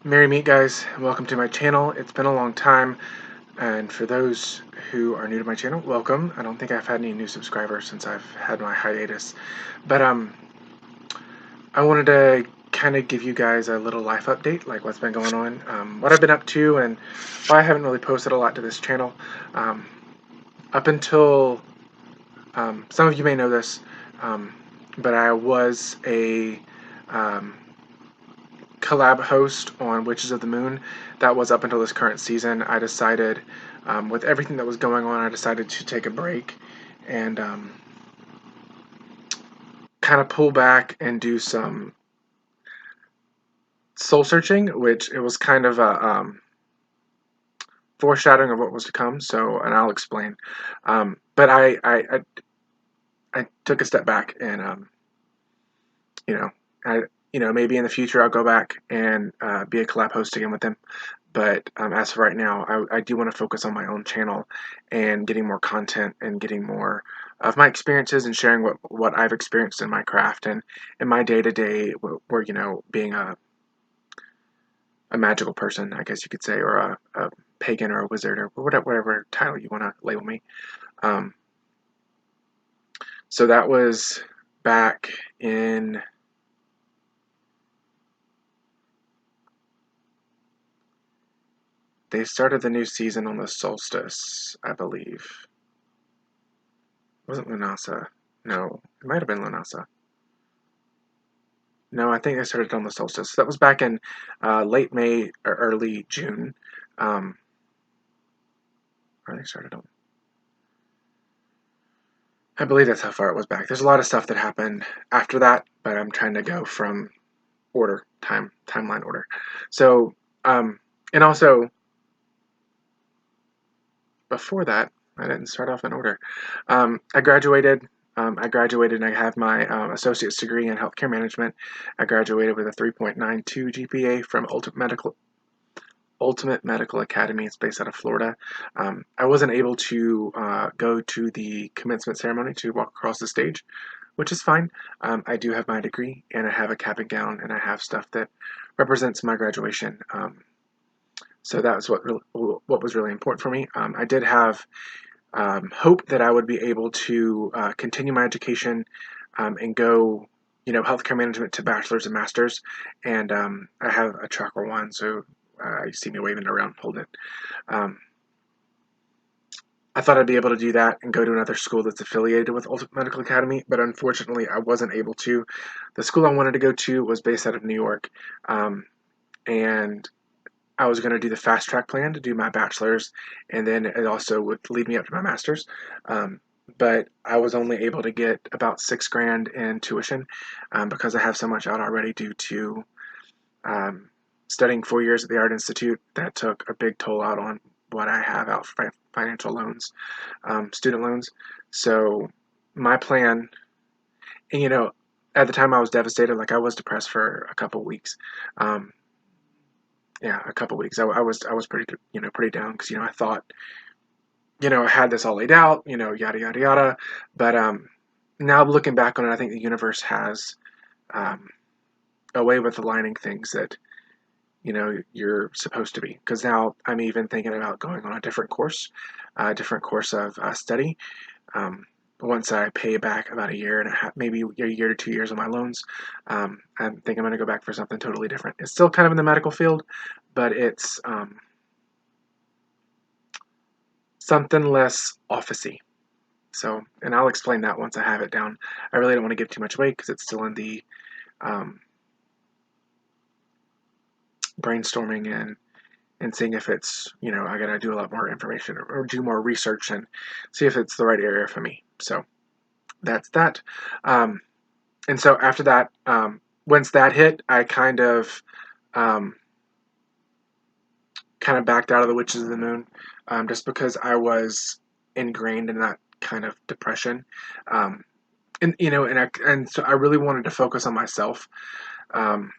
Merry meet, guys. Welcome to my channel. It's been a long time, and for those who are new to my channel, welcome. I don't think I've had any new subscribers since I've had my hiatus, but I wanted to kind of give you guys a little life update, like what's been going on, what I've been up to, and why I haven't really posted a lot to this channel. Up until some of you may know this, but I was a collab host on Witches of the Moon. That was up until this current season. I decided, with everything that was going on, I decided to take a break and kind of pull back and do some soul searching, which it was kind of a foreshadowing of what was to come. So, and I'll explain. But I took a step back and you know I maybe in the future I'll go back and be a collab host again with them. But as of right now, I do want to focus on my own channel and getting more content and getting more of my experiences and sharing what I've experienced in my craft and in my day-to-day where, being a magical person, I guess you could say, or a pagan or a wizard or whatever title you want to label me. So that was back in... They started the new season on the solstice, I believe. It wasn't Lunasa. No, it might have been Lunasa. No, I think they started on the solstice. That was back in late May or early June. Or they started on... I believe that's how far it was back. There's a lot of stuff that happened after that, but I'm trying to go from timeline order. So, and also before that, I didn't start off in order. I graduated. And I have my associate's degree in healthcare management. I graduated with a 3.92 GPA from Ultimate Medical Academy. It's based out of Florida. I wasn't able to go to the commencement ceremony to walk across the stage, which is fine. I do have my degree, and I have a cap and gown, and I have stuff that represents my graduation. So that was what was really important for me. I did have hope that I would be able to continue my education and go, healthcare management to bachelor's and master's. And I have a chakra wand, so you see me waving it around, holding it. I thought I'd be able to do that and go to another school that's affiliated with Ultimate Medical Academy, but unfortunately I wasn't able to. The school I wanted to go to was based out of New York, and I was going to do the fast track plan to do my bachelor's, and then it also would lead me up to my master's. But I was only able to get about $6,000 in tuition because I have so much out already due to studying 4 years at the Art Institute. That took a big toll out on what I have out for financial loans, student loans. So my plan, and at the time I was devastated. Like, I was depressed for a couple weeks. Yeah, a couple weeks. I was pretty down because I thought I had this all laid out, yada yada yada. But now looking back on it, I think the universe has um, a way with aligning things that you're supposed to be. Because now I'm even thinking about going on a different course of study. Once I pay back about a year and a half, maybe a year to 2 years of my loans, I think I'm going to go back for something totally different. It's still kind of in the medical field, but it's something less officey. So, and I'll explain that once I have it down. I really don't want to give too much away because it's still in the um, brainstorming and seeing if it's, I got to do a lot more information or do more research and see if it's the right area for me. So that's that. Um, and so after that, once that hit, I um, kind of backed out of the Witches of the Moon, just because I was ingrained in that kind of depression. And so I really wanted to focus on myself. Um,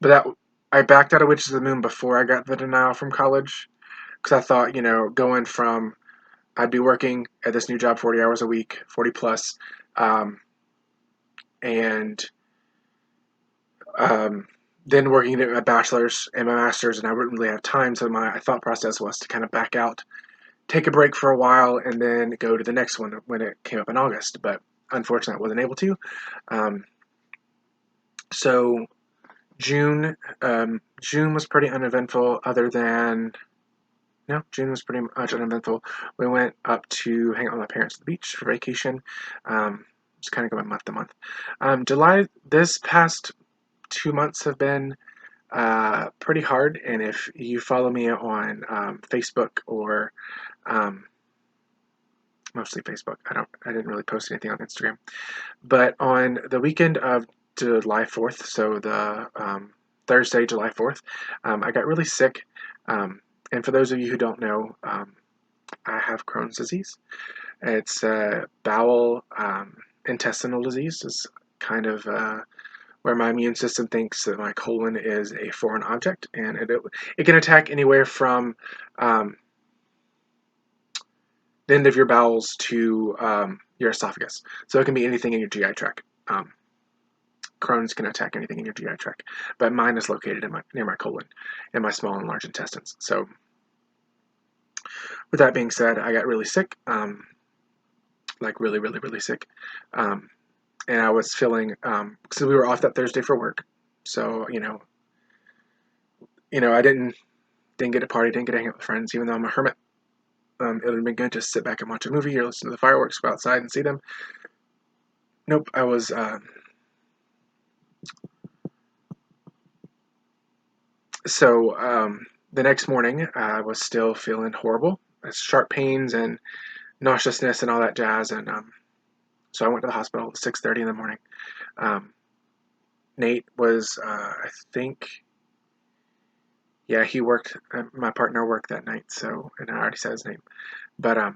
but that I backed out of Witches of the Moon before I got the denial from college because I thought, going from I'd be working at this new job 40 hours a week, 40 plus, um, and then working at my bachelor's and my master's, and I wouldn't really have time. So my thought process was to kind of back out, take a break for a while, and then go to the next one when it came up in August. But unfortunately, I wasn't able to. Um, so June, June was pretty uneventful. Other than no, June was pretty much uneventful. We went up to hang out with my parents at the beach for vacation. Just kind of going month to month. July, this past 2 months have been pretty hard. And if you follow me on Facebook or um, mostly Facebook, I didn't really post anything on Instagram. But on the weekend of July 4th, so the Thursday, July 4th, I got really sick. And for those of you who don't know, I have Crohn's disease. It's bowel intestinal disease. It's kind of where my immune system thinks that my colon is a foreign object, and it can attack anywhere from um, the end of your bowels to your esophagus. So it can be anything in your GI tract. Crohn's can attack anything in your GI tract, but mine is located near my colon, in my small and large intestines. So, with that being said, I got really sick, like really, really, really sick, um, and I was feeling because we were off that Thursday for work. So I didn't get to party, didn't get to hang out with friends, even though I'm a hermit. It would have been good to sit back and watch a movie or listen to the fireworks, go outside and see them. Nope, I was. The next morning, I was still feeling horrible. Sharp pains and nauseousness and all that jazz. And so I went to the hospital at 6:30 in the morning. Um, Nate was, I think, yeah, he worked. My partner worked that night, so and I already said his name, but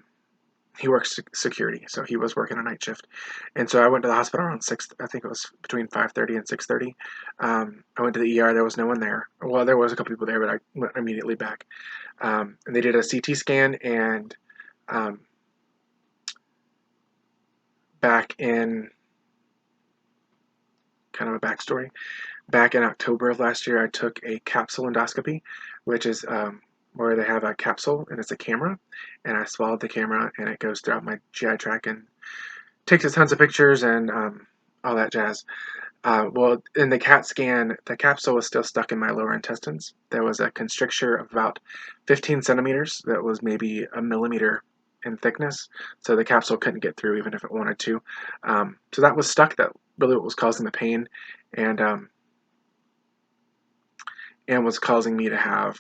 he works security, so he was working a night shift, and so I went to the hospital around 6. I think it was between 5:30 and 6:30. I went to the ER. There was no one there. Well, there was a couple people there, but I went immediately back. And they did a CT scan, and um, back in kind of a backstory. Back in October of last year, I took a capsule endoscopy, which is where they have a capsule and it's a camera, and I swallowed the camera and it goes throughout my GI tract and takes a tons of pictures and all that jazz. Well, in the CAT scan, the capsule was still stuck in my lower intestines. There was a constricture of about 15 centimeters that was maybe a millimeter in thickness, so the capsule couldn't get through even if it wanted to. So that was stuck. That really what was causing the pain, and um, and was causing me to have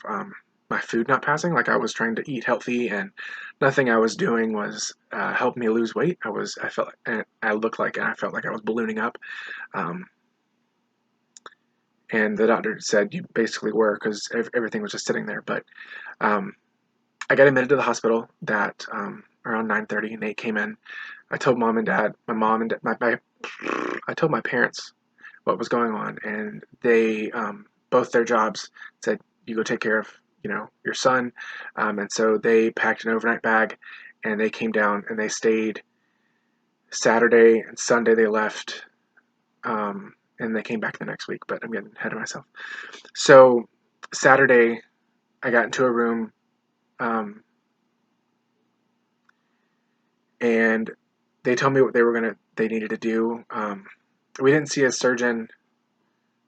my food not passing. Like I was trying to eat healthy, and nothing I was doing was helping me lose weight. I felt, and I looked like, and I felt like I was ballooning up. Um, and the doctor said you basically were because everything was just sitting there. But um, I got admitted to the hospital that around 9:30. Nate came in. I told mom and dad, my mom and I told my parents what was going on, and they both their jobs said you go take care of your son, and so they packed an overnight bag, and they came down and they stayed Saturday and Sunday. They left. And they came back the next week, but I'm getting ahead of myself. So Saturday, I got into a room, um, and they told me what they needed to do. We didn't see a surgeon.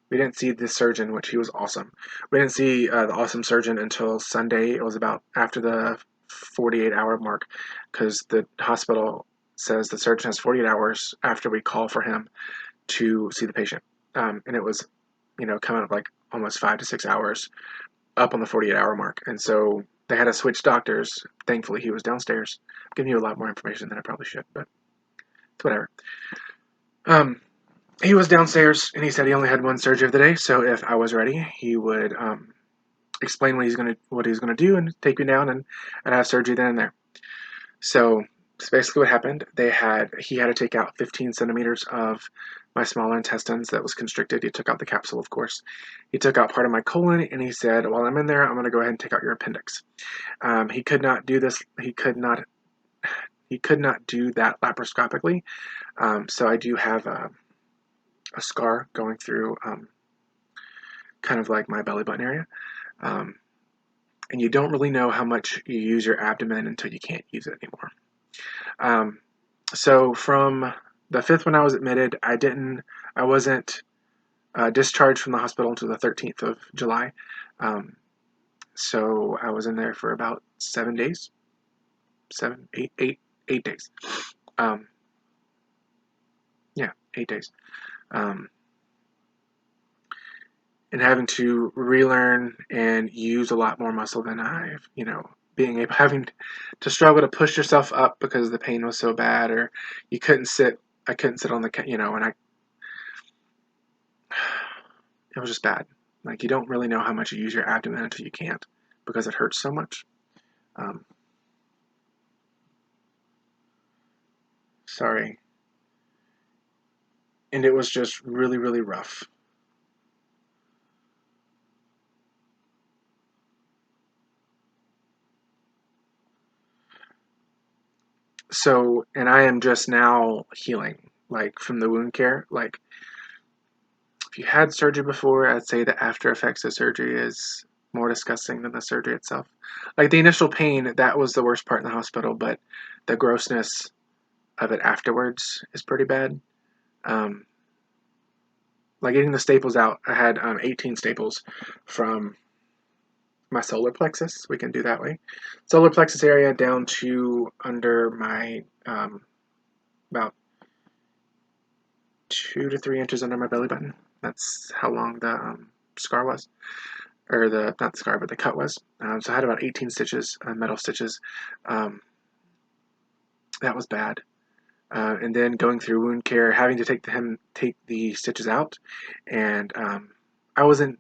We didn't see the surgeon, which he was awesome. We didn't see the awesome surgeon until Sunday. It was about after the 48-hour mark, because the hospital says the surgeon has 48 hours after we call for him to see the patient. And it was, coming up like almost 5 to 6 hours up on the 48-hour mark. And so they had to switch doctors. Thankfully, he was downstairs. I'm giving you a lot more information than I probably should, but it's whatever. He was downstairs, and he said he only had one surgery of the day. So if I was ready, he would explain what he's gonna do, and take me down, and have surgery then and there. So that's basically what happened. He had to take out 15 centimeters of my smaller intestines that was constricted. He took out the capsule, of course. He took out part of my colon, and he said, while I'm in there, I'm going to go ahead and take out your appendix. He could not do this. He could not do that laparoscopically. So I do have a scar going through kind of like my belly button area. And you don't really know how much you use your abdomen until you can't use it anymore. So from the 5th when I was admitted, I wasn't discharged from the hospital until the 13th of July. So I was in there for about 7 days, 8 days. Yeah, 8 days. And having to relearn and use a lot more muscle than having to struggle to push yourself up because the pain was so bad, or you couldn't sit. I couldn't sit on the, and it was just bad. Like, you don't really know how much you use your abdomen until you can't, because it hurts so much. Sorry. And it was just really, really rough. So, and I am just now healing, like, from the wound care. Like, if you had surgery before, I'd say the after effects of surgery is more disgusting than the surgery itself. Like, the initial pain, that was the worst part in the hospital, but the grossness of it afterwards is pretty bad. Um, like, getting the staples out, I had 18 staples from my solar plexus. We can do that way. Solar plexus area down to under my about 2 to 3 inches under my belly button. That's how long the scar was, or the not the scar, but the cut was. So I had about 18 stitches, metal stitches. Um, that was bad. And then going through wound care, having to take the stitches out, and I wasn't.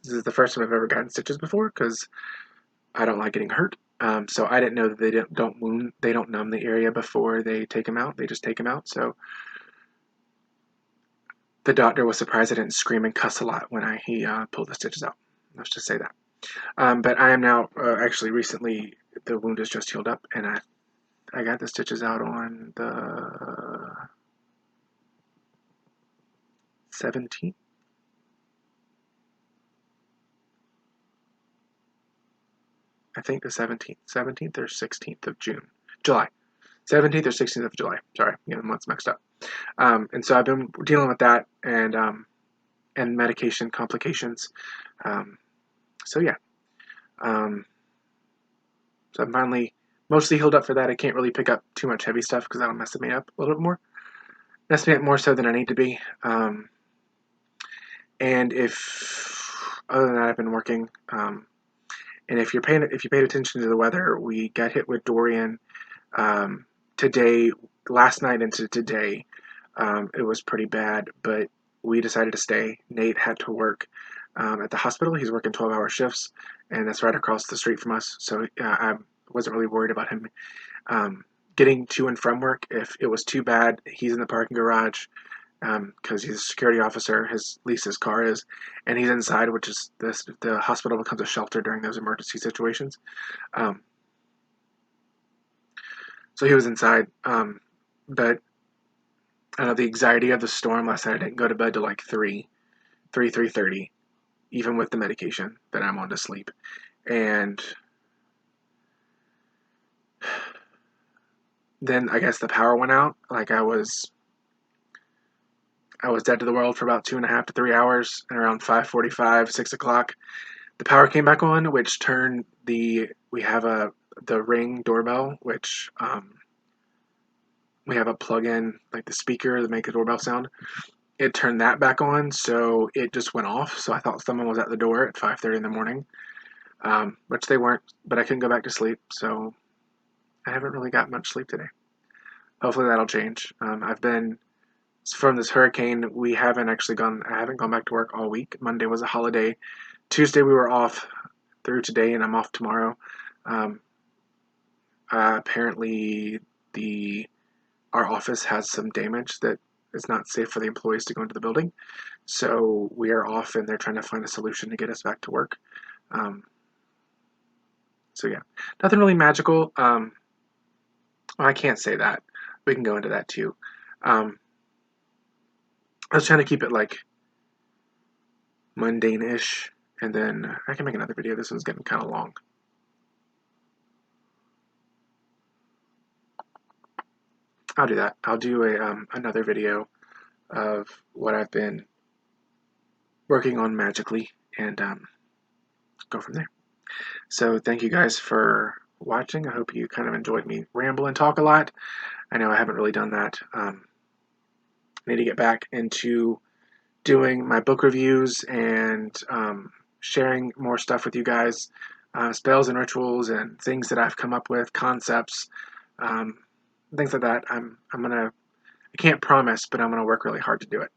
This is the first time I've ever gotten stitches before because I don't like getting hurt. So I didn't know that they don't numb the area before they take them out. They just take them out. So the doctor was surprised I didn't scream and cuss a lot when he pulled the stitches out. Let's just say that. But I am now actually recently the wound is just healed up, and I got the stitches out on the 17th. I think the 17th or 16th of July. 17th or 16th of July. Sorry, the months mixed up. And so I've been dealing with that and medication complications. So yeah. So I'm finally mostly healed up for that. I can't really pick up too much heavy stuff because that'll mess me up a little bit more. Mess me up more so than I need to be. And other than that, I've been working. And if you paid attention to the weather, we got hit with Dorian today, last night into today. It was pretty bad, but we decided to stay. Nate had to work at the hospital. He's working 12-hour shifts, and that's right across the street from us. So I wasn't really worried about him getting to and from work. If it was too bad, he's in the parking garage because he's a security officer. At least his car is, and he's inside, which is the hospital becomes a shelter during those emergency situations. So he was inside, but I don't know, the anxiety of the storm last night. I didn't go to bed till like 3:30, even with the medication that I'm on to sleep. And then I guess the power went out. Like, I was dead to the world for about 2.5 to 3 hours, and around 5:45, 6 o'clock, the power came back on, which turned we have the Ring doorbell, which we have a plug-in, like the speaker that make the doorbell sound. It turned that back on, so it just went off. So I thought someone was at the door at 5:30 in the morning, which they weren't. But I couldn't go back to sleep, so I haven't really got much sleep today. Hopefully that'll change. I've been from this hurricane. I haven't gone back to work all week. Monday was a holiday. Tuesday we were off through today, and I'm off tomorrow. Um, apparently, our office has some damage that is not safe for the employees to go into the building. So we are off, and they're trying to find a solution to get us back to work. So yeah, nothing really magical. Well, I can't say that. We can go into that too. I was trying to keep it like mundane-ish, and then I can make another video. This one's getting kind of long. I'll do that. I'll do another video of what I've been working on magically, and go from there. So thank you guys for watching. I hope you kind of enjoyed me ramble and talk a lot. I know I haven't really done that. I need to get back into doing my book reviews and sharing more stuff with you guys, spells and rituals and things that I've come up with, concepts, things like that. I can't promise, but I'm gonna work really hard to do it.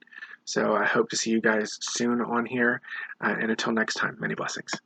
So I hope to see you guys soon on here, and until next time, many blessings.